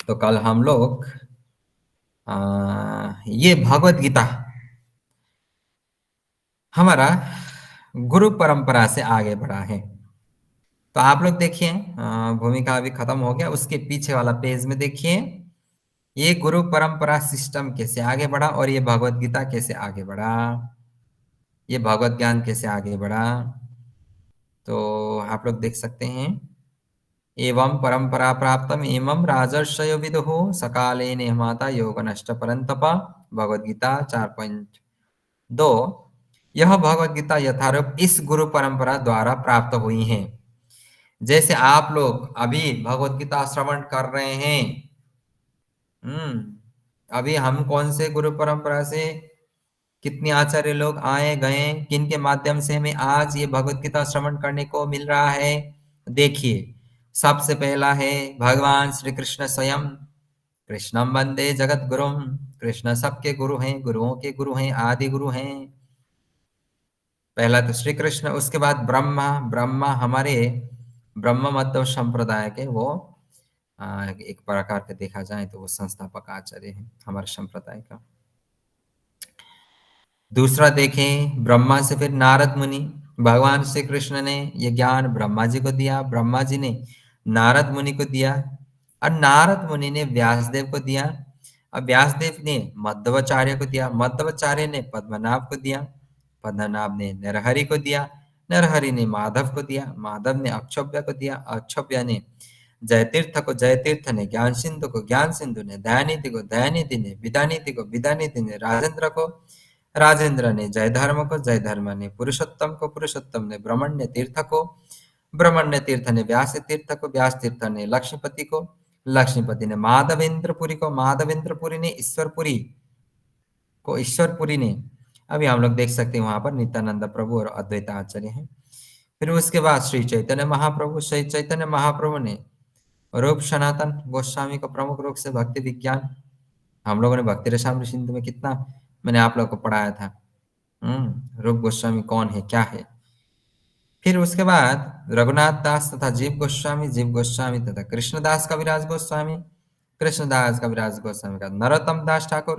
तो कल हम लोग ये भगवत गीता हमारा गुरु परंपरा से आगे बढ़ा है। तो आप लोग देखिए, भूमिका अभी खत्म हो गया, उसके पीछे वाला पेज में देखिए ये गुरु परंपरा सिस्टम कैसे आगे बढ़ा, और ये भगवत गीता कैसे आगे बढ़ा, ये भगवत ज्ञान कैसे आगे बढ़ा। तो आप लोग देख सकते हैं, एवं परंपरा प्राप्तम एवं राजर्षयो विदुः सकाले नेहमाता योग नष्ट परंतप। भगवत गीता 4.2। यह भगवत गीता यथारूप इस गुरु परंपरा द्वारा प्राप्त हुई है। जैसे आप लोग अभी भगवत गीता श्रवण कर रहे हैं, अभी हम कौन से गुरु परंपरा से, कितने आचार्य लोग आए गए, किन के माध्यम से हमें आज ये भगवत गीता श्रवण करने को मिल रहा है? देखिए, सबसे पहला है भगवान श्री कृष्ण स्वयं। कृष्णम वंदे जगत गुरुम। कृष्ण सबके गुरु हैं, गुरुओं के गुरु हैं, आदि गुरु हैं। पहला तो श्री कृष्ण, उसके बाद ब्रह्मा। ब्रह्मा हमारे ब्रह्म मध्व संप्रदाय के वो एक प्रकार के देखा जाए तो वो संस्थापक आचार्य हैं हमारे संप्रदाय का। दूसरा देखें, ब्रह्मा से फिर नारद मुनि। भगवान श्री कृष्ण ने ये ज्ञान ब्रह्मा जी को दिया, ब्रह्मा जी ने नारद मुनि को दिया, और नारद मुनि ने व्यासदेव को दिया, और व्यासदेव ने मध्वाचार्य को दिया, मध्वाचार्य ने पद्मनाभ को दिया, पद्मनाभ ने नरहरि को दिया, नरहरि ने माधव को दिया, माधव ने अक्षोभ्य को दिया, अक्षोभ्य ने जयतीर्थ को, जयतीर्थ ने ज्ञान सिंधु को, ज्ञान सिंधु ने दयानिधि को, दयानिधि ने विद्यानिधि को, विद्यानिधि ने राजेंद्र को, राजेंद्र ने जय धर्म को, जय धर्म ने पुरुषोत्तम को, पुरुषोत्तम ने ब्रह्मण्य तीर्थ को, ब्रह्मण्य तीर्थ ने व्यास तीर्थ को, व्यास तीर्थ ने लक्ष्मीपति को, लक्ष्मीपति ने माधवेंद्रपुरी को, माधवेंद्रपुरी ने ईश्वरपुरी को, ईश्वरपुरी ने, अभी हम लोग देख सकते हैं वहां पर नित्यानंद प्रभु और अद्वैत आचार्य हैं। फिर उसके बाद श्री चैतन्य महाप्रभु, श्री चैतन्य महाप्रभु ने रूप सनातन गोस्वामी को प्रमुख रूप से भक्ति विज्ञान, हम लोगों ने भक्ति रसामृत सिंधु में कितना मैंने आप लोगों को पढ़ाया था, रूप गोस्वामी कौन है क्या है। फिर उसके बाद रघुनाथ दास तथा जीव गोस्वामी तथा कृष्णदास कविराज गोस्वामी, कृष्णदास कविराज गोस्वामी का नरोत्तम दास ठाकुर,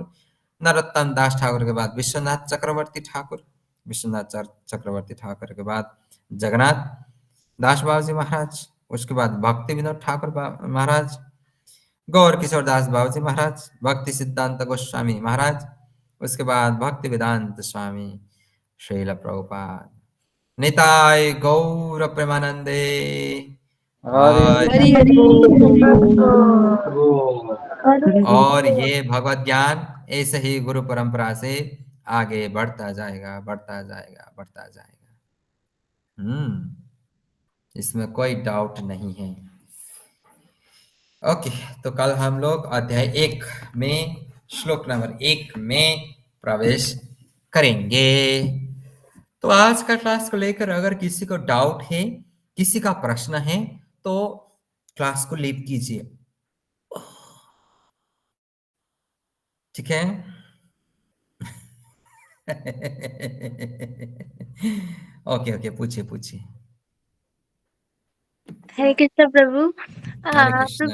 नरोत्तम दास ठाकुर के बाद विश्वनाथ चक्रवर्ती ठाकुर, चक्रवर्ती ठाकुर के बाद जगन्नाथ दास बाबूजी महाराज, उसके बाद भक्ति विनोद ठाकुर महाराज, गौर किशोर दास बाबूजी महाराज, भक्ति सिद्धांत गोस्वामी महाराज, उसके बाद भक्ति वेदांत स्वामी श्रील प्रभुपाद। निताय गौर प्रेमानंदे। हरि हरि बोल। और ये भगवत ज्ञान ऐसे ही गुरु परंपरा से आगे बढ़ता जाएगा, बढ़ता जाएगा, बढ़ता जाएगा। इसमें कोई डाउट नहीं है। ओके, तो कल हम लोग अध्याय 1 में श्लोक नंबर 1 में प्रवेश करेंगे। तो आज का क्लास को लेकर अगर किसी को डाउट है, किसी का प्रश्न है, तो क्लास को लीव कीजिए, ठीक है? ओके, पूछिए पूछिए। हरे कृष्ण प्रभु। हरे कृष्ण।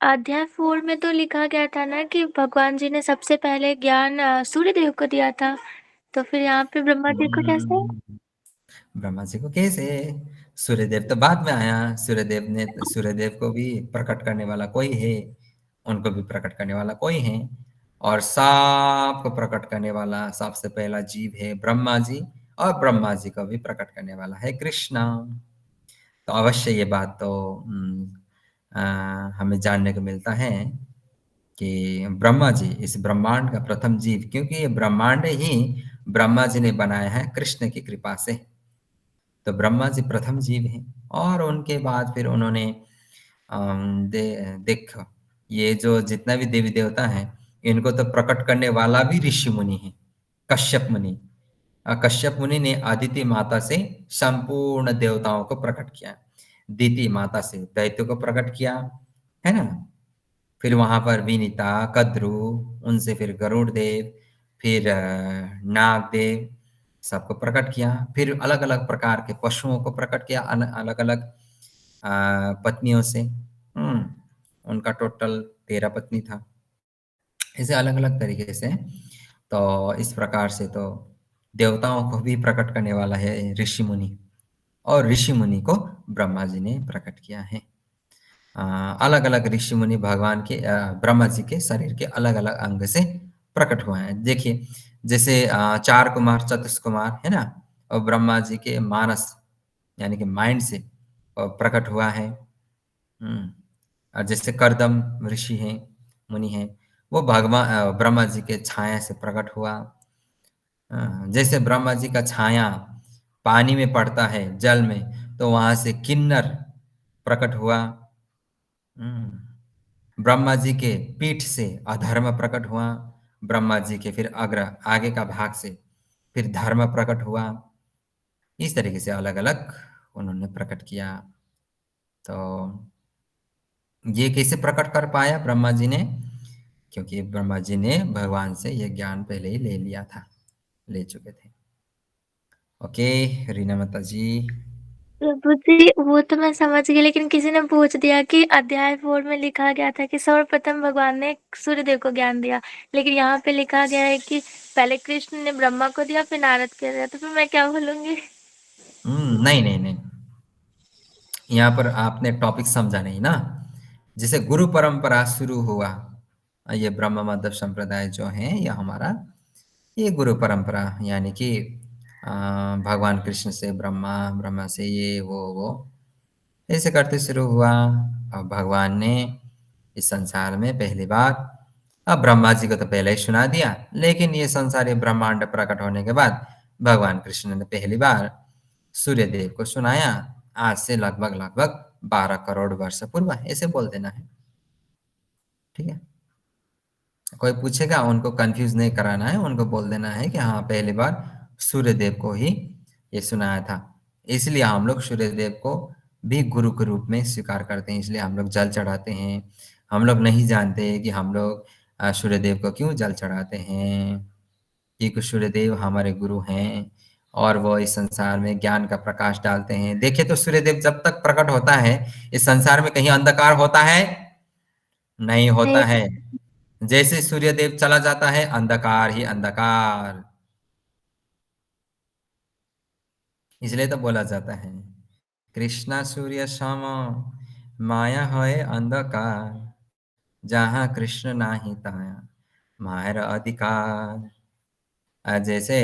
अध्याय 4 में तो लिखा गया था ना कि भगवान जी ने सबसे पहले ज्ञान सूर्य देव को दिया था, तो फिर यहाँ पे ब्रह्मा जी को कैसे? ब्रह्मा जी को कैसे? सूर्यदेव तो बाद में आया। सूर्यदेव को भी प्रकट करने वाला कोई है, उनको भी प्रकट करने वाला कोई है, और सबको प्रकट करने वाला सबसे पहला जीव है ब्रह्मा जी, और ब्रह्मा जी को भी प्रकट करने वाला है कृष्णा। तो अवश्य ये बात तो हमें जानने को मिलता है कि ब्रह्मा जी इस ब्रह्मांड का प्रथम जीव, क्योंकि ये ब्रह्मांड ही ब्रह्मा जी ने बनाया है कृष्ण की कृपा से। तो ब्रह्मा जी प्रथम जीव हैं, और उनके बाद फिर उन्होंने देखो, ये जो जितना भी देवी देवता हैं, इनको तो प्रकट करने वाला भी ऋषि मुनि है, कश्यप मुनि। कश्यप मुनि ने अदिति माता से संपूर्ण देवताओं को प्रकट किया, दिति माता से दैत्यों को प्रकट किया, है ना? फिर वहां पर विनीता, कद्रु, उनसे फिर गरुड़ देव, फिर नाग देव, सबको प्रकट किया। फिर अलग अलग प्रकार के पशुओं को प्रकट किया, अलग अलग पत्नियों से। उनका टोटल 13 पत्नी था, ऐसे अलग अलग तरीके से। तो इस प्रकार से तो देवताओं को भी प्रकट करने वाला है ऋषि मुनि, और ऋषि मुनि को ब्रह्मा जी ने प्रकट किया है। अलग अलग ऋषि मुनि भगवान के ब्रह्मा जी के शरीर के अलग अलग अंग से प्रकट हुए हैं। देखिए, जैसे 4 कुमार चतुष्कुमार है ना, और ब्रह्मा जी के मानस यानी कि माइंड से प्रकट हुआ है। और जैसे करदम ऋषि हैं, मुनि हैं, वो भगवान ब्रह्मा जी के छाया से प्रकट हुआ। जैसे ब्रह्मा जी का छाया पानी में पड़ता है, जल में, तो वहां से किन्नर प्रकट हुआ। ब्रह्मा जी के पीठ से अधर्म प्रकट हुआ, ब्रह्मा जी के फिर आगे का भाग से फिर धर्म प्रकट हुआ। इस तरीके से अलग अलग उन्होंने प्रकट किया। तो ये कैसे प्रकट कर पाया ब्रह्मा जी ने? क्योंकि ब्रह्मा जी ने भगवान से ये ज्ञान पहले ही ले लिया था, ले चुके थे। ओके रीना माता जी। प्रभु जी, वो तो मैं समझ गई, लेकिन किसी ने पूछ दिया कि अध्याय 4 में लिखा गया था कि सर्वप्रथम भगवान ने सूर्य देव को ज्ञान दिया, लेकिन यहाँ पे लिखा गया है कि पहले कृष्ण ने ब्रह्मा को दिया, फिर नारद को दिया, तो फिर मैं क्या बोलूंगी? नहीं, यहाँ पर आपने टॉपिक समझा नहीं ना। जैसे गुरु परंपरा शुरू हुआ, ये ब्रह्म माधव संप्रदाय जो है, ये हमारा ये गुरु परंपरा, यानी कि भगवान कृष्ण से ब्रह्मा, ब्रह्मा से ये वो ऐसे करते शुरू हुआ। अब भगवान ने इस संसार में पहली बार, अब ब्रह्मा जी को तो पहले ही सुना दिया, लेकिन ये संसार, ये ब्रह्मांड प्रकट होने के बाद भगवान कृष्ण ने पहली बार सूर्य देव को सुनाया। आज से लगभग 12 करोड़ वर्ष पूर्व, ऐसे बोल देना है, ठीक है? कोई पूछेगा, उनको कंफ्यूज नहीं कराना है, उनको बोल देना है कि हाँ, पहली बार सूर्य देव को ही ये सुनाया था। इसलिए हम लोग सूर्य देव को भी गुरु के रूप में स्वीकार करते हैं, इसलिए हम लोग जल चढ़ाते हैं। हम लोग नहीं जानते कि हम लोग सूर्य देव को क्यों जल चढ़ाते हैं, क्योंकि सूर्य देव हमारे गुरु हैं, और वो इस संसार में ज्ञान का प्रकाश डालते हैं। देखिए तो सूर्यदेव जब तक प्रकट होता है, इस संसार में कहीं अंधकार होता है? नहीं होता नहीं। है। जैसे सूर्यदेव चला जाता है, अंधकार ही अंधकार। इसलिए तो बोला जाता है, कृष्णा सूर्य सम माया है अंधकार, जहाँ कृष्ण नाही ताया मायर अधिकार। जैसे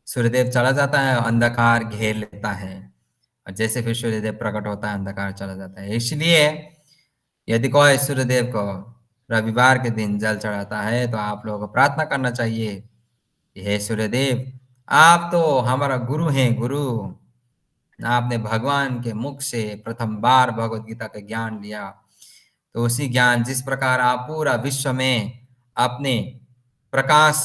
सूर्यदेव चला जाता है, अंधकार घेर लेता है, और जैसे फिर सूर्यदेव प्रकट होता है, अंधकार चला जाता है। इसलिए यदि कोई सूर्यदेव को रविवार के दिन जल चढ़ाता है, तो आप लोगों को प्रार्थना करना चाहिए, हे सूर्यदेव, आप तो हमारा गुरु हैं, गुरु। आपने भगवान के मुख से प्रथम बार भगवत गीता का ज्ञान लिया, तो उसी ज्ञान जिस प्रकार आप पूरा विश्व में अपने प्रकाश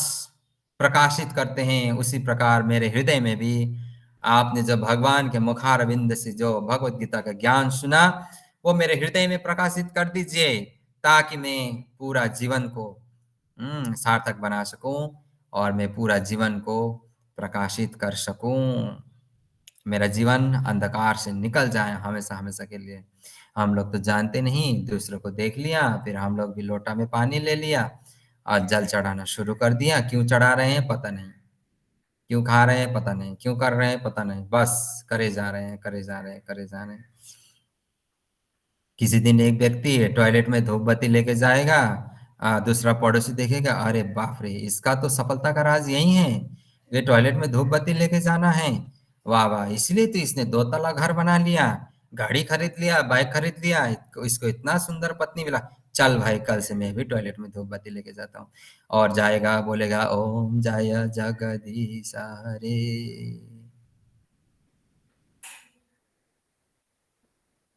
प्रकाशित करते हैं, उसी प्रकार मेरे हृदय में भी आपने जब भगवान के मुखारविंद से जो भगवत गीता का ज्ञान सुना, वो मेरे हृदय में प्रकाशित कर दीजिए, ताकि मैं पूरा जीवन को सार्थक बना सकूं और मैं पूरा जीवन को प्रकाशित कर सकूं। मेरा जीवन अंधकार से निकल जाए हमेशा हमेशा के लिए। हम लोग तो जानते नहीं, दूसरों को देख लिया, फिर हम लोग भी लोटा में पानी ले लिया और जल चढ़ाना शुरू कर दिया। क्यों चढ़ा रहे हैं पता नहीं, क्यों खा रहे हैं पता नहीं, क्यों कर रहे हैं पता नहीं, बस करे जा रहे हैं, करे जा रहे हैं, करे जा रहे हैं। किसी दिन एक व्यक्ति टॉयलेट में धूप बत्ती लेके जाएगा, दूसरा पड़ोसी देखेगा, अरे बाप रे, इसका तो सफलता का राज यही है, ये टॉयलेट में धूप बत्ती लेके जाना है। वाह वाह, इसलिए तो इसने 2 तला घर बना लिया, गाड़ी खरीद लिया, बाइक खरीद लिया, इसको इतना सुंदर पत्नी मिला। चल भाई, कल से मैं भी टॉयलेट में धूप बत्ती लेके जाता हूँ। और जाएगा, बोलेगा ओम जय जगदीश हरे।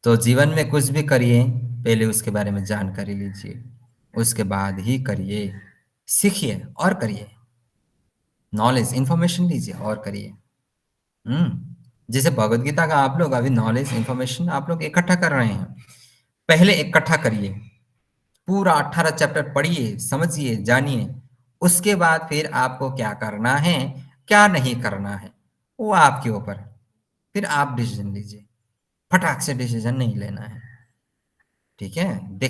तो जीवन में कुछ भी करिए, पहले उसके बारे में जानकारी लीजिए, उसके बाद ही करिए। सीखिए और करिए, नॉलेज इन्फॉर्मेशन लीजिए और करिए। जैसे भगवत गीता का आप लोग अभी नॉलेज इन्फॉर्मेशन आप लोग इकट्ठा कर रहे हैं, पहले इकट्ठा करिए, पूरा 18 चैप्टर पढ़िए, समझिए, जानिए। उसके बाद फिर आपको क्या करना है, क्या नहीं करना है, वो आपके ऊपर है। फिर आप डिसीजन लीजिए, फटाक से डिसीजन नहीं लेना है। ठीक है, देखा